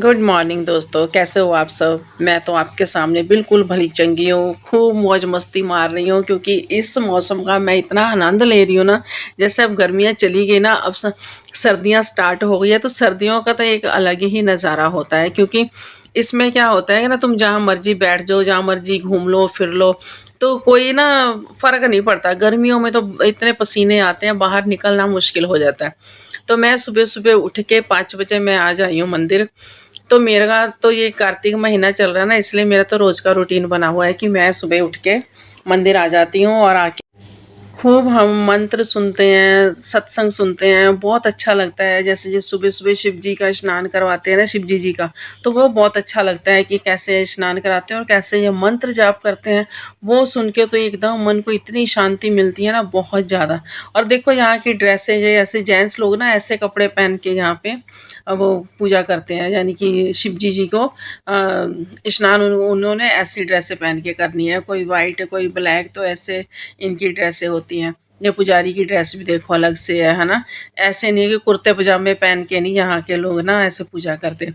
Good morning दोस्तों, कैसे हो आप सब। मैं तो आपके सामने बिल्कुल भली चंगी हूँ, खूब मौज मस्ती मार रही हूँ क्योंकि इस मौसम का मैं इतना आनंद ले रही हूँ ना। जैसे अब गर्मियाँ चली गई ना, अब सर्दियाँ स्टार्ट हो गई है, तो सर्दियों का तो एक अलग ही नज़ारा होता है क्योंकि इसमें क्या होता है कि ना, तुम जहाँ मर्जी बैठ जाओ, जहाँ मर्जी घूम लो फिर लो, तो कोई ना फर्क नहीं पड़ता। गर्मियों में तो इतने पसीने आते हैं, बाहर निकलना मुश्किल हो जाता है। तो मैं सुबह सुबह उठ के 5 बजे मैं आ जाई हूँ मंदिर। तो मेरा तो ये कार्तिक महीना चल रहा है ना, इसलिए मेरा तो रोज का रूटीन बना हुआ है कि मैं सुबह उठ के मंदिर आ जाती हूँ और आके खूब हम मंत्र सुनते हैं, सत्संग सुनते हैं, बहुत अच्छा लगता है। जैसे जो सुबह सुबह शिव जी का स्नान करवाते हैं ना, शिव जी का, तो वो बहुत अच्छा लगता है कि कैसे स्नान कराते हैं और कैसे ये मंत्र जाप करते हैं। वो सुन के तो एकदम मन को इतनी शांति मिलती है ना, बहुत ज़्यादा। और देखो यहाँ की ड्रेसें, ये ऐसे जेंट्स लोग ना ऐसे कपड़े पहन के यहाँ पे वो पूजा करते हैं, यानी कि शिव जी को स्नान उन्होंने ऐसी ड्रेसें पहन के करनी है, कोई वाइट कोई ब्लैक, तो ऐसे इनकी ड्रेसें होती हैं। ये पुजारी की ड्रेस भी देखो अलग से है ना। ऐसे नहीं है कि कुर्ते पजामे पहन के नहीं यहाँ के लोग ना ऐसे पूजा करते।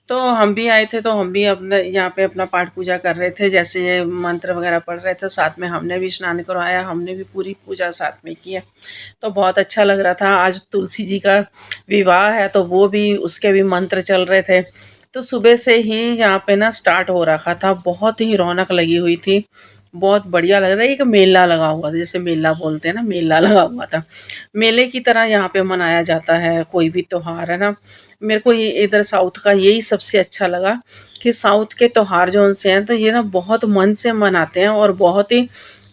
तो हम भी आए थे, तो हम भी अपने यहाँ पे अपना पाठ पूजा कर रहे थे, जैसे ये मंत्र वगैरह पढ़ रहे थे, साथ में हमने भी स्नान करवाया, हमने भी पूरी पूजा साथ में की है। तो बहुत अच्छा लग रहा था। आज तुलसी जी का विवाह है, तो वो भी उसके भी मंत्र चल रहे थे। तो सुबह से ही यहाँ पे ना स्टार्ट हो रखा था, बहुत ही रौनक लगी हुई थी, बहुत बढ़िया लग रहा था। एक मेला लगा हुआ था, जैसे मेला बोलते हैं ना, मेला लगा हुआ था। मेले की तरह यहाँ पे मनाया जाता है कोई भी त्योहार, है ना। मेरे को ये इधर साउथ का यही सबसे अच्छा लगा कि साउथ के त्योहार जो उनसे हैं, तो ये ना बहुत मन से मनाते हैं और बहुत ही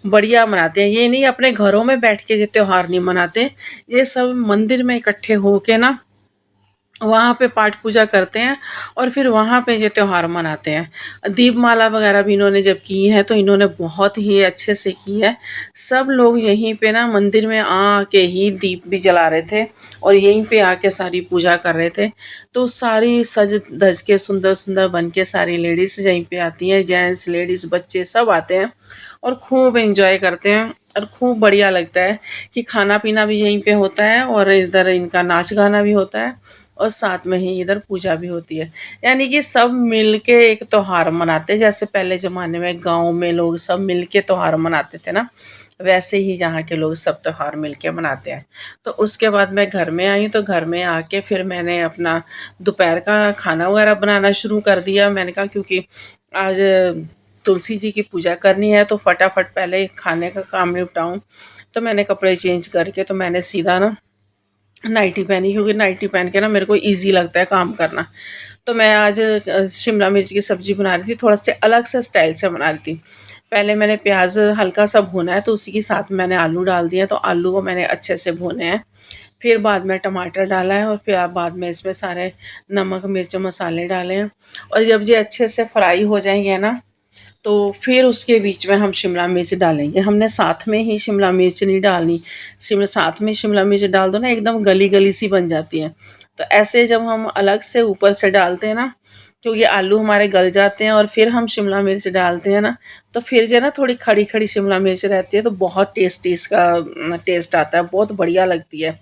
बढ़िया मनाते हैं। ये नहीं अपने घरों में बैठ के ये त्योहार नहीं मनाते, ये सब मंदिर में इकट्ठे होके ना वहाँ पे पाठ पूजा करते हैं और फिर वहाँ पे ये त्योहार मनाते हैं। दीपमाला वगैरह भी इन्होंने जब की है, तो इन्होंने बहुत ही अच्छे से की है। सब लोग यहीं पे ना मंदिर में आके ही दीप भी जला रहे थे और यहीं पे आके सारी पूजा कर रहे थे। तो सारी सज धज के सुंदर सुंदर बन के सारी लेडीज यहीं पे आती हैं, जेंट्स लेडीज बच्चे सब आते हैं और खूब एंजॉय करते हैं। और खूब बढ़िया लगता है कि खाना पीना भी यहीं पे होता है और इधर इनका नाच गाना भी होता है और साथ में ही इधर पूजा भी होती है। यानी कि सब मिलके एक त्योहार मनाते हैं, जैसे पहले ज़माने में गाँव में लोग सब मिलके त्योहार मनाते थे ना, वैसे ही यहाँ के लोग सब त्योहार मिलके मनाते हैं। तो उसके बाद मैं घर में आई, तो घर में आके फिर मैंने अपना दोपहर का खाना वगैरह बनाना शुरू कर दिया। मैंने कहा क्योंकि आज तुलसी जी की पूजा करनी है, तो फटाफट पहले खाने का काम निपटाऊँ। तो मैंने कपड़े चेंज करके तो मैंने सीधा ना नाइटी पहनी, क्योंकि नाइटी पहन के ना मेरे को इजी लगता है काम करना। तो मैं आज शिमला मिर्च की सब्ज़ी बना रही थी, थोड़ा से अलग से स्टाइल से बना रही थी। पहले मैंने प्याज हल्का सा भुना है, तो उसी के साथ मैंने आलू डाल दिए, तो आलू को मैंने अच्छे से भुने हैं। फिर बाद में टमाटर डाला है और फिर बाद में इसमें सारे नमक मिर्च मसाले डाले हैं। और जब ये अच्छे से फ्राई हो जाएंगे ना, तो फिर उसके बीच में हम शिमला मिर्च डालेंगे। हमने साथ में ही शिमला मिर्च नहीं डालनी। शिमला साथ में शिमला मिर्च डाल दो ना, एकदम गली गली सी बन जाती है। तो ऐसे जब हम अलग से ऊपर से डालते हैं ना, क्योंकि आलू हमारे गल जाते हैं और फिर हम शिमला मिर्च डालते हैं ना, तो फिर जो है ना थोड़ी खड़ी खड़ी शिमला मिर्च रहती है, तो बहुत टेस्टी इसका टेस्ट आता है, बहुत बढ़िया लगती है।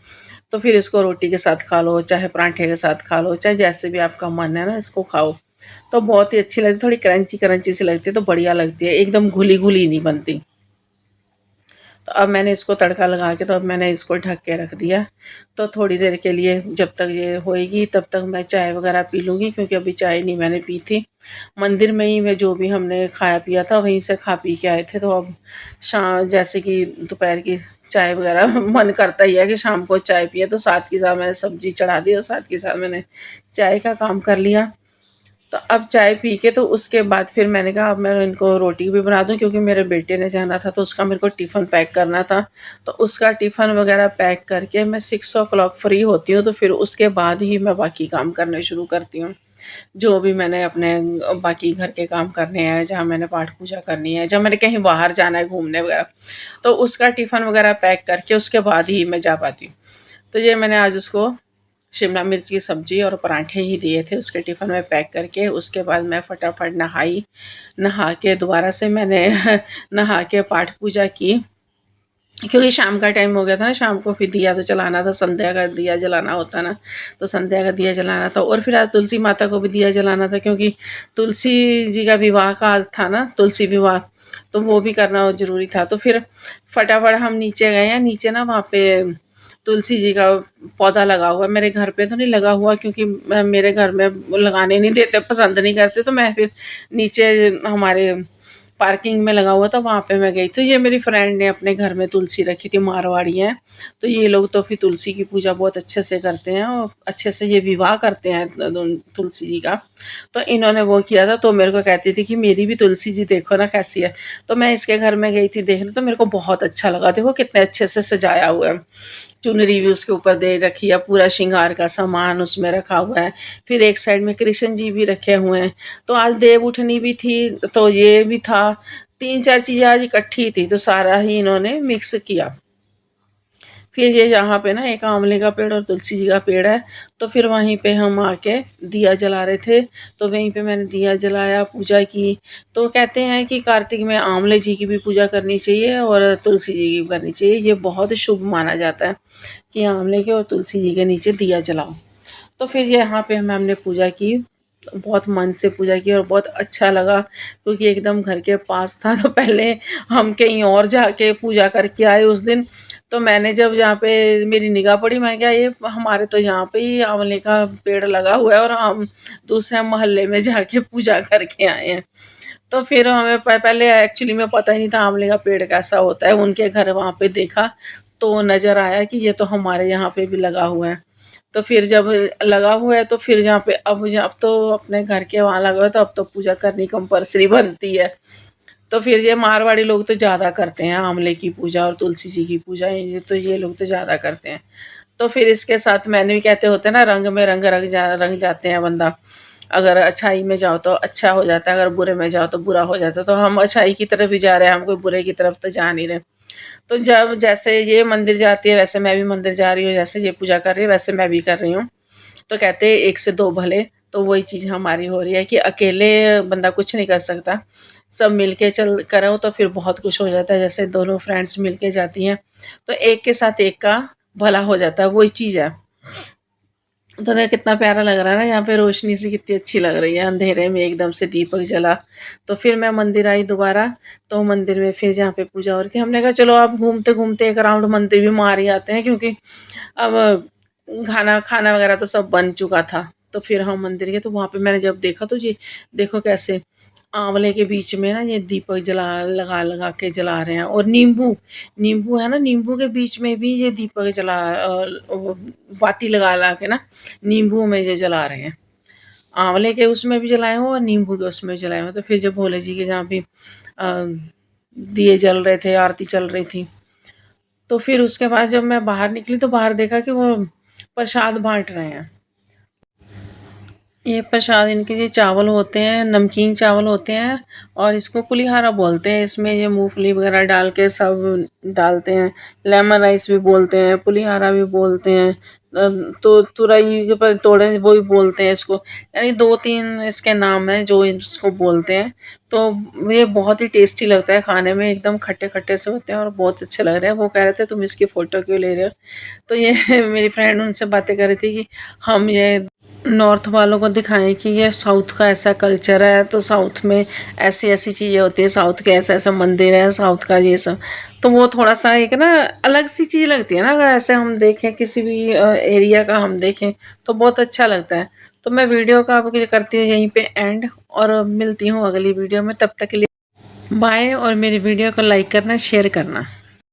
तो फिर इसको रोटी के साथ खा लो, चाहे पराठे के साथ खा लो, चाहे जैसे भी आपका मन है ना, इसको खाओ। तो बहुत ही अच्छी लगती है, थोड़ी क्रंची क्रंची सी लगती है, तो बढ़िया लगती है, एकदम घुली घुली नहीं बनती। तो अब मैंने इसको तड़का लगा के, तो अब मैंने इसको ढक के रख दिया। तो थोड़ी देर के लिए जब तक ये होएगी तब तक मैं चाय वगैरह पी लूँगी, क्योंकि अभी चाय नहीं मैंने पी थी। मंदिर में ही मैं जो भी हमने खाया पिया था वहीं से खा पी के आए थे। तो अब शाम जैसे कि दोपहर की चाय वगैरह मन करता ही है कि शाम को चाय पिए, तो साथ के साथ मैंने सब्जी चढ़ा दी और साथ के साथ मैंने चाय का काम कर लिया। तो अब चाय पी के, तो उसके बाद फिर मैंने कहा अब मैं इनको रोटी भी बना दूं, क्योंकि मेरे बेटे ने जाना था, तो उसका मेरे को टिफ़िन पैक करना था। तो उसका टिफ़िन वगैरह पैक करके मैं 6 o'clock फ्री होती हूँ, तो फिर उसके बाद ही मैं बाकी काम करने शुरू करती हूँ। जो भी मैंने अपने बाकी घर के काम करने हैं, जहाँ मैंने पाठ पूजा करनी है, जहाँ मैंने कहीं बाहर जाना है घूमने वगैरह, तो उसका टिफ़िन वगैरह पैक करके उसके बाद ही मैं जा पाती हूँ। तो ये मैंने आज उसको शिमला मिर्च की सब्ज़ी और पराठे ही दिए थे उसके टिफ़िन में पैक करके। उसके बाद मैं फटाफट नहा के दोबारा से मैंने नहा के पाठ पूजा की। क्योंकि शाम का टाइम हो गया था ना, शाम को फिर दिया तो जलाना था, संध्या का दिया जलाना होता ना, तो संध्या का दिया जलाना था। और फिर आज तुलसी माता को भी दिया जलाना था, क्योंकि तुलसी जी का विवाह का आज था ना, तुलसी विवाह, तो वो भी करना ज़रूरी था। तो फिर फटाफट हम नीचे गए हैं। नीचे ना वहाँ पे तुलसी जी का पौधा लगा हुआ है। मेरे घर पे तो नहीं लगा हुआ, क्योंकि मेरे घर में वो लगाने नहीं देते, पसंद नहीं करते, तो मैं फिर नीचे हमारे पार्किंग में लगा हुआ था, वहाँ पे मैं गई। तो ये मेरी फ्रेंड ने अपने घर में तुलसी रखी थी, मारवाड़ी हैं, तो ये लोग तो फिर तुलसी की पूजा बहुत अच्छे से करते हैं और अच्छे से ये विवाह करते हैं तुलसी जी का। तो इन्होंने वो किया था, तो मेरे को कहती थी कि मेरी भी तुलसी जी देखो ना कैसी है। तो मैं इसके घर में गई थी देखने, तो मेरे को बहुत अच्छा लगा। देखो कितने अच्छे से सजाया हुआ है, चुनरी भी उसके ऊपर दे रखी है, पूरा श्रृंगार का सामान उसमें रखा हुआ है। फिर एक साइड में कृष्ण जी भी रखे हुए हैं। तो आज देव उठनी भी थी, तो ये भी था, 3-4 चीज़ें आज इकट्ठी थी, तो सारा ही इन्होंने मिक्स किया। फिर ये यहाँ पे ना एक आंवले का पेड़ और तुलसी जी का पेड़ है, तो फिर वहीं पे हम आके दिया जला रहे थे, तो वहीं पे मैंने दिया जलाया, पूजा की। तो कहते हैं कि कार्तिक में आंवले जी की भी पूजा करनी चाहिए और तुलसी जी की भी करनी चाहिए, ये बहुत शुभ माना जाता है कि आंवले के और तुलसी जी के नीचे दिया जलाओ। तो फिर यहाँ पे हमने पूजा की, बहुत मन से पूजा की और बहुत अच्छा लगा, क्योंकि एकदम घर के पास था। तो पहले हम कहीं और जाके पूजा करके आए उस दिन। तो मैंने जब यहाँ पे मेरी निगाह पड़ी, मैंने कहा ये हमारे तो यहाँ पे ही आंवले का पेड़ लगा हुआ है और हम दूसरे मोहल्ले में जाके पूजा करके आए हैं। तो फिर हमें पहले एक्चुअली में पता ही नहीं था आंवले का पेड़ कैसा होता है। उनके घर वहाँ पे देखा तो नज़र आया कि ये तो हमारे यहाँ पे भी लगा हुआ है। तो फिर जब लगा हुआ है तो फिर यहाँ पे अब तो अपने घर के वहाँ लगा हुआ है, तो अब तो पूजा करनी कंपलसरी बनती है। तो फिर ये मारवाड़ी लोग तो ज़्यादा करते हैं आंवले की पूजा और तुलसी जी की पूजा, ये लोग तो ज़्यादा करते हैं। तो फिर इसके साथ मैंने भी, कहते होते हैं ना, रंग में रंग जाते हैं बंदा। अगर अच्छाई में जाओ तो अच्छा हो जाता है, अगर बुरे में जाओ तो बुरा हो जाता है। तो हम अच्छाई की तरफ ही जा रहे हैं, हम कोई बुरे की तरफ तो जा नहीं रहे। तो जब जैसे ये मंदिर जाती है वैसे मैं भी मंदिर जा रही हूँ, जैसे ये पूजा कर रही है वैसे मैं भी कर रही हूँ। तो कहते हैं एक से दो भले, तो वही चीज़ हमारी हो रही है कि अकेले बंदा कुछ नहीं कर सकता, सब मिलके चल करो तो फिर बहुत कुछ हो जाता है। जैसे दोनों फ्रेंड्स मिलके जाती हैं तो एक के साथ एक का भला हो जाता है, वही चीज़ है। तो देख कितना प्यारा लग रहा है ना, यहाँ पे रोशनी सी कितनी अच्छी लग रही है, अंधेरे में एकदम से दीपक जला। तो फिर मैं मंदिर आई दोबारा, तो मंदिर में फिर जहाँ पे पूजा हो रही थी, हमने कहा चलो अब घूमते घूमते एक राउंड मंदिर भी मार ही आते हैं, क्योंकि अब खाना खाना वगैरह तो सब बन चुका था। तो फिर हम मंदिर गए, तो वहाँ पे मैंने जब देखा तो ये देखो कैसे आंवले के बीच में ना ये दीपक जला लगा लगा के जला रहे हैं। और नींबू नींबू है ना, नींबू के बीच में भी ये दीपक जला वो बाती लगा लगा के ना नींबू में ये जला रहे हैं। आंवले के उसमें भी जलाए हों और नींबू के उसमें भी जलाए हों। तो फिर जब भोले जी के जहाँ भी दिए जल रहे थे, आरती चल रही थी, तो फिर उसके बाद जब मैं बाहर निकली तो बाहर देखा कि वो प्रसाद बांट रहे हैं। ये प्रसाद, इनके ये चावल होते हैं, नमकीन चावल होते हैं और इसको पुलिहारा बोलते हैं। इसमें ये मूंगफली वगैरह डाल के सब डालते हैं। लेमन राइस भी बोलते हैं, पुलिहारा भी बोलते हैं, तो तुरई के पर तोड़े वो भी बोलते हैं इसको। यानी 2-3 इसके नाम हैं जो इसको बोलते हैं। तो ये बहुत ही टेस्टी लगता है खाने में, एकदम खट्टे खट्टे से होते हैं और बहुत अच्छे लग रहे हैं। वो कह रहे थे तुम इसकी फ़ोटो क्यों ले रहे हो। तो ये मेरी फ्रेंड उनसे बातें कर रही थी कि हम ये नॉर्थ वालों को दिखाएं कि ये साउथ का ऐसा कल्चर है, तो साउथ में ऐसी ऐसी चीज़ें होती है, साउथ के ऐसे ऐसे मंदिर है, साउथ का ये सब। तो वो थोड़ा सा एक ना अलग सी चीज़ लगती है ना, अगर ऐसे हम देखें किसी भी एरिया का हम देखें तो बहुत अच्छा लगता है। तो मैं वीडियो का अब ये करती हूँ यहीं पे एंड, और मिलती हूँ अगली वीडियो में। तब तक के लिए बाय, और मेरी वीडियो को लाइक करना, शेयर करना।